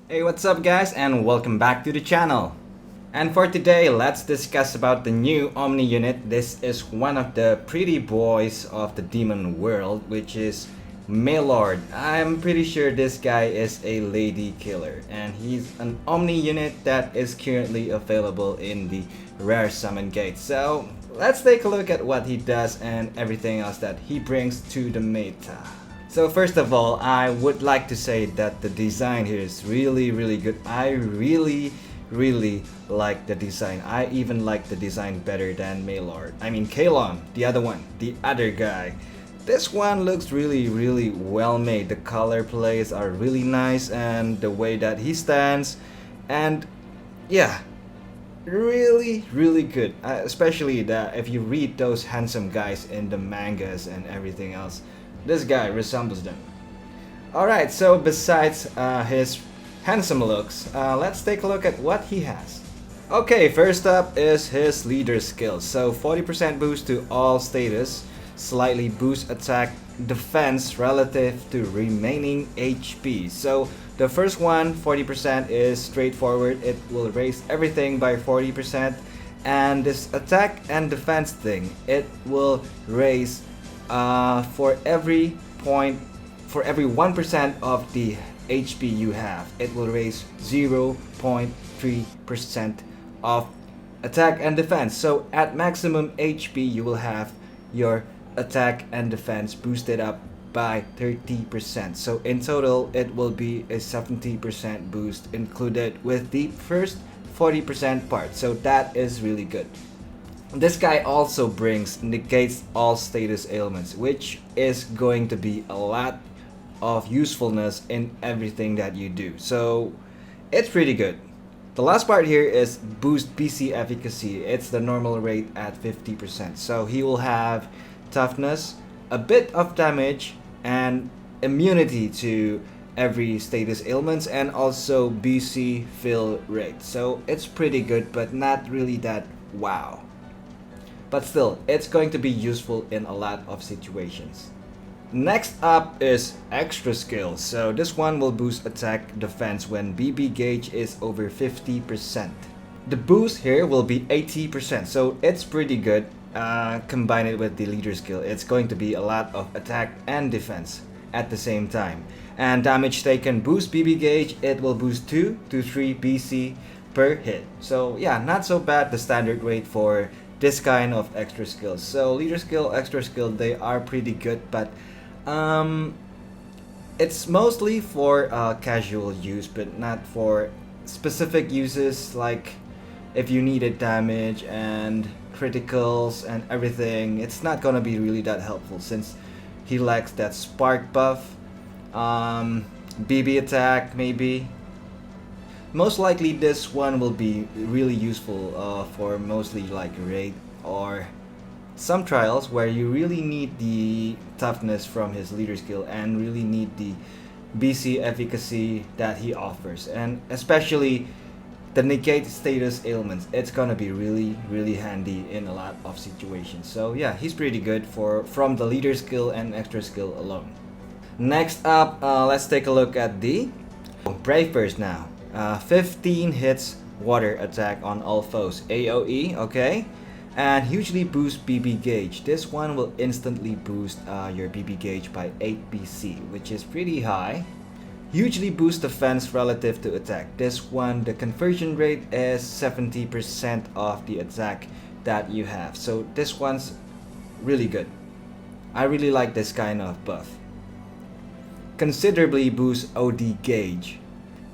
Hey, what's up guys, and welcome back to the channel. And for today, let's discuss about the new Omni unit. This is one of the pretty boys of the demon world, which is Melord. I'm pretty sure this guy is a lady killer, and he's an Omni unit that is currently available in the rare summon gate. So let's take a look at what he does and everything else that he brings to the meta. So first of all, I would like to say that the design here is really good. I really like the design. I even like the design better than Melord. I mean Kalon, the other one, the other guy. This one looks really well made. The color plays are really nice, and the way that he stands, and yeah, really good. Especially that if you read those handsome guys in the mangas and everything else, this guy resembles them. Alright, so besides his handsome looks, let's take a look at what he has. Okay, first up is his leader skill. So 40% boost to all status, slightly boost attack defense relative to remaining HP. So the first one, 40%, is straightforward. It will raise everything by 40%. And this attack and defense thing, it will raise for every 1% of the HP you have, it will raise 0.3% of attack and defense. So at maximum HP, you will have your attack and defense boosted up by 30%. So in total, it will be a 70% boost included with the first 40% part. So that is really good. This guy also negates all status ailments, which is going to be a lot of usefulness in everything that you do. So it's pretty good. The last part here is boost PC efficacy. It's the normal rate at 50%. So he will have toughness, a bit of damage, and immunity to every status ailments, and also BC fill rate. So it's pretty good, but not really that wow. But still, it's going to be useful in a lot of situations. Next up is extra skill. So this one will boost attack defense when BB gauge is over 50%. The boost here will be 80%, so it's pretty good. Combine it with the leader skill, it's going to be a lot of attack and defense at the same time. And damage taken boost BB gauge, it will boost 2 to 3 BC per hit. So yeah, not so bad, the standard rate for this kind of extra skills. So leader skill, extra skill, they are pretty good, but it's mostly for casual use, but not for specific uses, like if you needed damage and criticals and everything. It's not gonna be really that helpful since he lacks that spark buff. BB attack maybe. Most likely this one will be really useful for mostly like raid or some trials where you really need the toughness from his leader skill and really need the BC efficacy that he offers, and especially the negate status ailments. It's gonna be really handy in a lot of situations. So yeah, he's pretty good from the leader skill and extra skill alone. Next up, let's take a look at the Brave first now. 15 hits water attack on all foes, AoE, okay? And hugely boost BB gauge. This one will instantly boost your BB gauge by 8 BC, which is pretty high. Hugely boost defense relative to attack. This one, the conversion rate is 70% of the attack that you have. So this one's really good. I really like this kind of buff. Considerably boost OD gauge.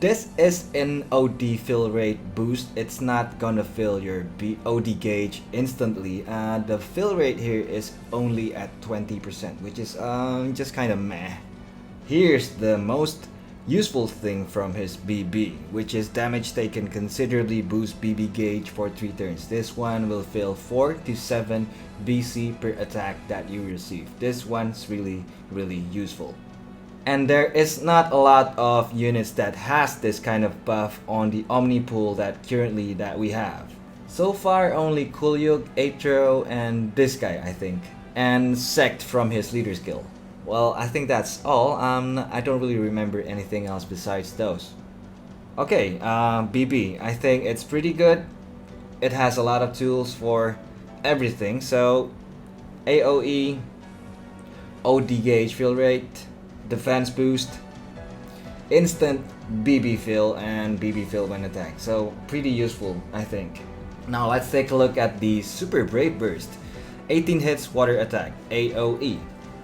This is an OD fill rate boost. It's not gonna fill your OD gauge instantly. The fill rate here is only at 20%, which is just kind of meh. Here's the most useful thing from his BB, which is damage taken considerably boost BB gauge for 3 turns. This one will fill 4 to 7 BC per attack that you receive. This one's really useful. And there is not a lot of units that has this kind of buff on the Omni pool that we have. So far only Kulyug, Atro, and this guy I think. And Sect from his leader skill. Well, I think that's all. I don't really remember anything else besides those. Okay, BB. I think it's pretty good. It has a lot of tools for everything. So AOE, OD gauge fill rate, defense boost, instant BB fill, and BB fill when attacked. So pretty useful, I think. Now let's take a look at the Super Brave Burst. 18 hits water attack, AOE.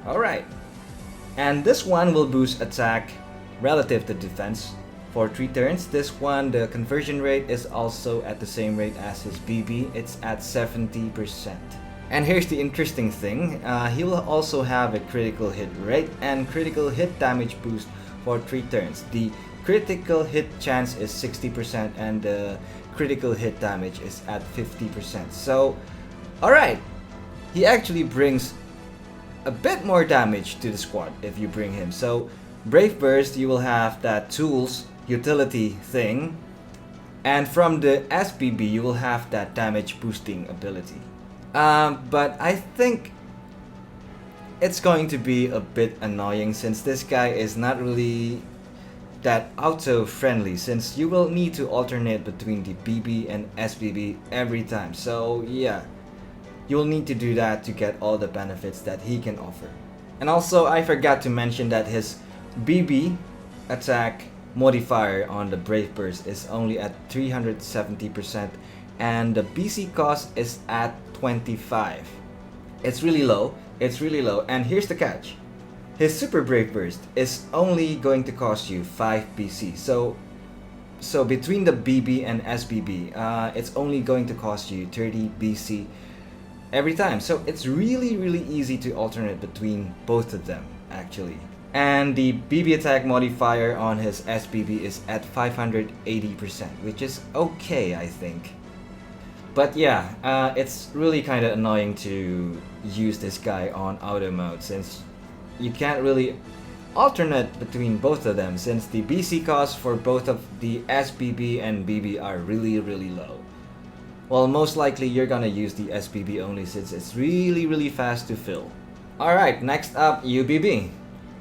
Alright. And this one will boost attack relative to defense for 3 turns. This one, the conversion rate is also at the same rate as his BB. It's at 70%. And here's the interesting thing. He will also have a critical hit rate and critical hit damage boost for 3 turns. The critical hit chance is 60% and the critical hit damage is at 50%. So, alright. He actually brings a bit more damage to the squad if you bring him. So Brave Burst, you will have that tools utility thing, and from the SBB you will have that damage boosting ability. But I think it's going to be a bit annoying since this guy is not really that auto friendly, since you will need to alternate between the BB and SBB every time. So yeah, you'll need to do that to get all the benefits that he can offer. And also, I forgot to mention that his BB attack modifier on the Brave Burst is only at 370% and the BC cost is at 25. It's really low, and here's the catch. His Super Brave Burst is only going to cost you 5 BC. So between the BB and SBB, it's only going to cost you 30 BC every time. So it's really easy to alternate between both of them actually. And the BB attack modifier on his SBB is at 580%, which is okay, I think. But yeah, it's really kind of annoying to use this guy on auto mode since you can't really alternate between both of them since the BC costs for both of the SBB and BB are really low. Well, most likely you're gonna use the SBB only since it's really fast to fill. Alright, next up, UBB.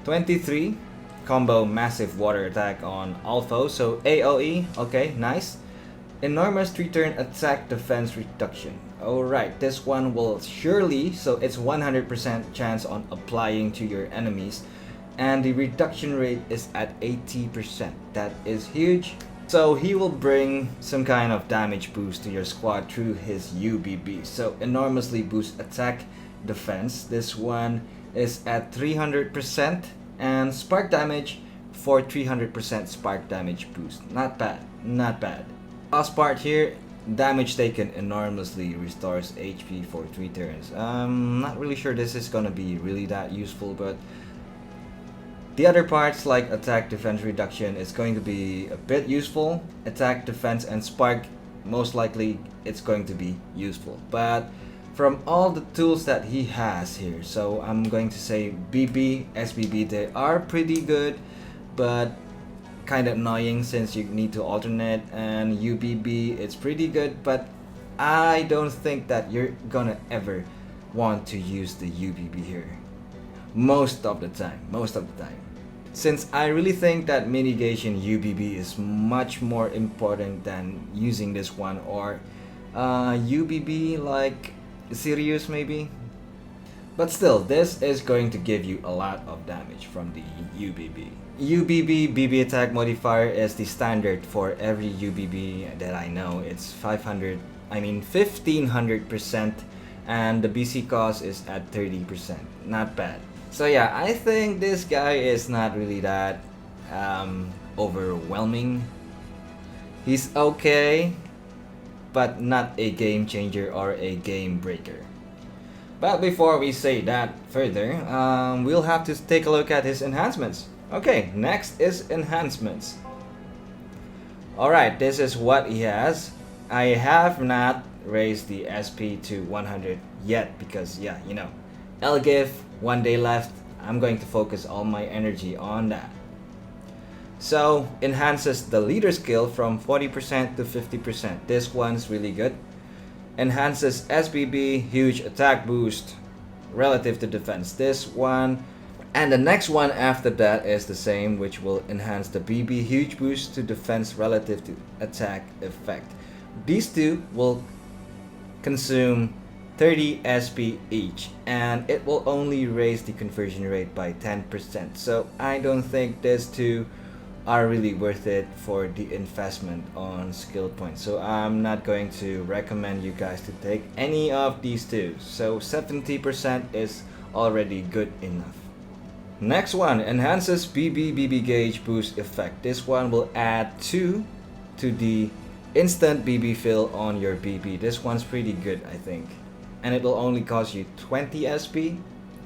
23 combo massive water attack on Alpha, so AOE, okay, nice. Enormous 3-turn attack defense reduction. Alright, this one will surely, so it's 100% chance on applying to your enemies, and the reduction rate is at 80%. That is huge. So he will bring some kind of damage boost to your squad through his UBB. So enormously boost attack defense. This one is at 300% and spark damage for 300% spark damage boost. Not bad, not bad. Last part here, damage taken enormously restores HP for 3 turns. Not really sure this is gonna be really that useful, but the other parts like attack defense reduction is going to be a bit useful. Attack defense and spark, most likely it's going to be useful. But from all the tools that he has here, so I'm going to say BB, SBB, they are pretty good, but kind of annoying since you need to alternate, and UBB, it's pretty good, but I don't think that you're gonna ever want to use the UBB here. Most of the time. Since I really think that mitigation UBB is much more important than using this one, or UBB like Sirius maybe. But still, this is going to give you a lot of damage from the UBB. UBB BB attack modifier is the standard for every UBB that I know. It's 1500%, and the BC cost is at 30%. Not bad. So yeah, I think this guy is not really that overwhelming. He's okay, but not a game changer or a game breaker. But before we say that further, we'll have to take a look at his enhancements. Okay, next is enhancements. Alright, this is what he has. I have not raised the SP to 100 yet because, yeah, you know, LGIF, 1 day left. I'm going to focus all my energy on that. So, enhances the leader skill from 40% to 50%. This one's really good. Enhances SBB, huge attack boost relative to defense. This one And the next one after that is the same, which will enhance the BB huge boost to defense relative to attack effect. These two will consume 30 SP each, and it will only raise the conversion rate by 10%. So I don't think these two are really worth it for the investment on skill points. So I'm not going to recommend you guys to take any of these two. So 70% is already good enough. Next one enhances BB gauge boost effect. This one will add 2 to the instant BB fill on your BB. This one's pretty good, I think. And it will only cost you 20 SP.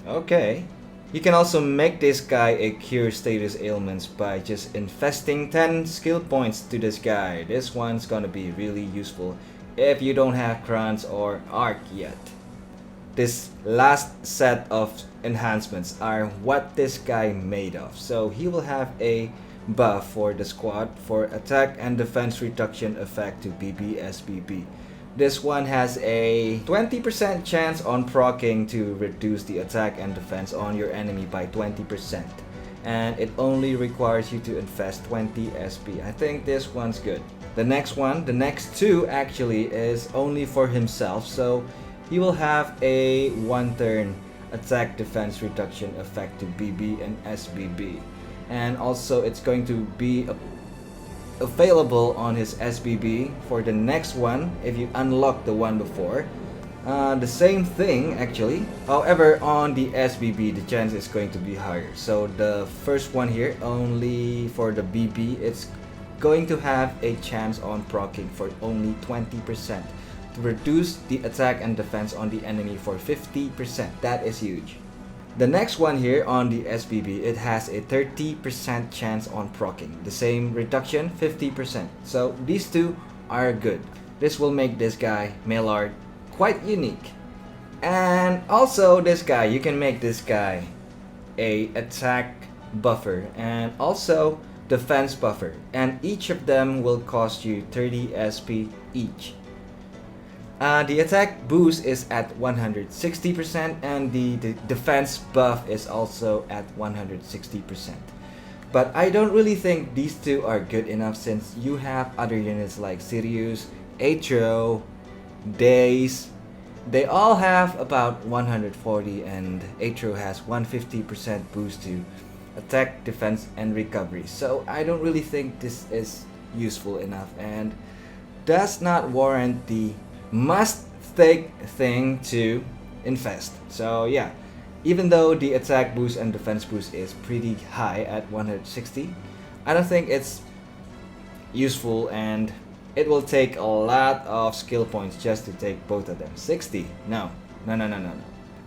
Okay. You can also make this guy a cure status ailments by just investing 10 skill points to this guy. This one's gonna be really useful if you don't have crowns or arc yet. This last set of enhancements are what this guy made of. So he will have a buff for the squad for attack and defense reduction effect to BB. This one has a 20% chance on proccing to reduce the attack and defense on your enemy by 20%. And it only requires you to invest 20 SP. I think this one's good. The next two actually is only for himself. So he will have a 1-turn attack defense reduction effect to BB and SBB. And also it's going to be available on his SBB for the next one if you unlock the one before. The same thing actually. However, on the SBB the chance is going to be higher. So the first one here, only for the BB, it's going to have a chance on proccing for only 20%. To reduce the attack and defense on the enemy for 50%. That is huge. The next one here on the SBB, it has a 30% chance on proccing. The same reduction, 50%. So these two are good. This will make this guy, Melord, quite unique. And also this guy, you can make this guy a attack buffer and also defense buffer. And each of them will cost you 30 SP each. The attack boost is at 160% and the defense buff is also at 160%. But I don't really think these two are good enough since you have other units like Sirius, Atro, Days. They all have about 140 and Atro has 150% boost to attack, defense, and recovery. So I don't really think this is useful enough and does not warrant the must-take thing to invest. So yeah, even though the attack boost and defense boost is pretty high at 160, I don't think it's useful and it will take a lot of skill points just to take both of them. 60? No.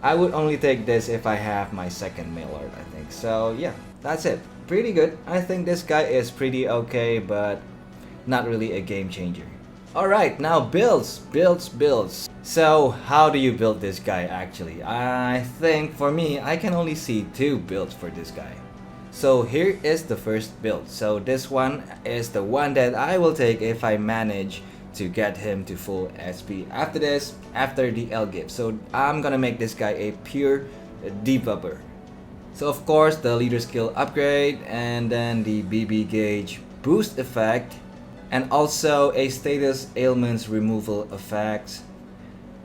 I would only take this if I have my second Melord, I think. So yeah, that's it. Pretty good. I think this guy is pretty okay, but not really a game changer. Alright, now builds. So how do you build this guy actually? I think for me, I can only see 2 builds for this guy. So here is the first build. So this one is the one that I will take if I manage to get him to full SP. After this, after the L gift. So I'm gonna make this guy a pure debubber. So of course the leader skill upgrade and then the BB gauge boost effect. And also a status ailments removal effect.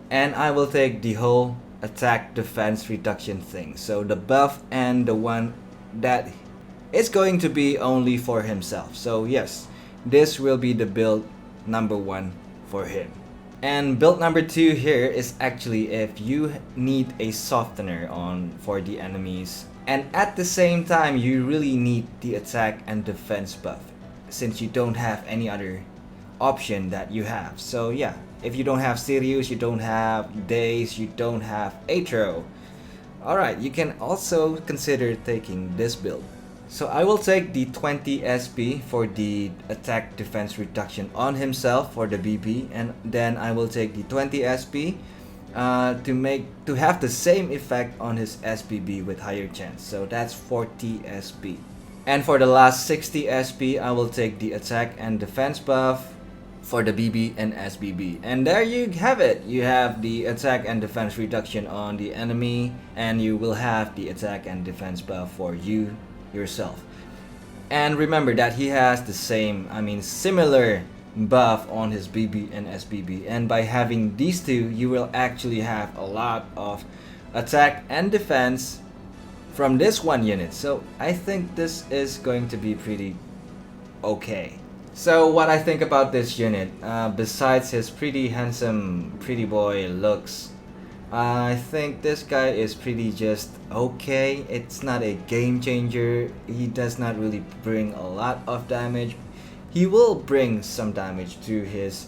And I will take the whole attack defense reduction thing. So the buff and the one that is going to be only for himself. So yes, this will be the build number 1 for him. And build number 2 here is actually if you need a softener on for the enemies. And at the same time you really need the attack and defense buff, since you don't have any other option that you have. So yeah, if you don't have Sirius, you don't have Days, you don't have Atro, alright, you can also consider taking this build. So I will take the 20 SP for the attack defense reduction on himself for the BB, and then I will take the 20 SP to have the same effect on his SBB with higher chance. So that's 40 SP. And for the last 60 SP, I will take the attack and defense buff for the BB and SBB. And there you have it. You have the attack and defense reduction on the enemy, and you will have the attack and defense buff for you yourself. And remember that he has the similar buff on his BB and SBB. And by having these two, you will actually have a lot of attack and defense from this one unit. So I think this is going to be pretty okay. So what I think about this unit, besides his pretty handsome pretty boy looks, I think this guy is pretty just okay. It's not a game changer. He does not really bring a lot of damage. He will bring some damage to his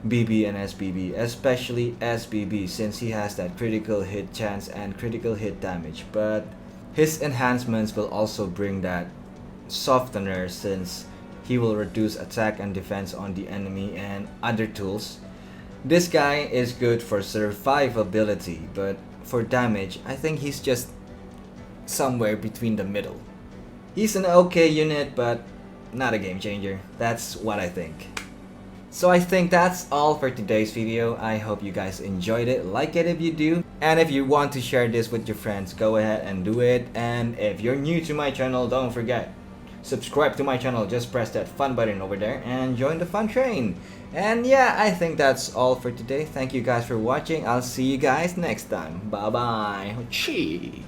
BB and SBB, especially SBB, since he has that critical hit chance and critical hit damage. But his enhancements will also bring that softener, since he will reduce attack and defense on the enemy and other tools. This guy is good for survivability, but for damage, I think he's just somewhere between the middle. He's an okay unit, but not a game changer. That's what I think. So I think that's all for today's video. I hope you guys enjoyed it. Like it if you do. And if you want to share this with your friends, go ahead and do it. And if you're new to my channel, don't forget, subscribe to my channel. Just press that fun button over there and join the fun train. And yeah, I think that's all for today. Thank you guys for watching. I'll see you guys next time. Bye bye. Chee.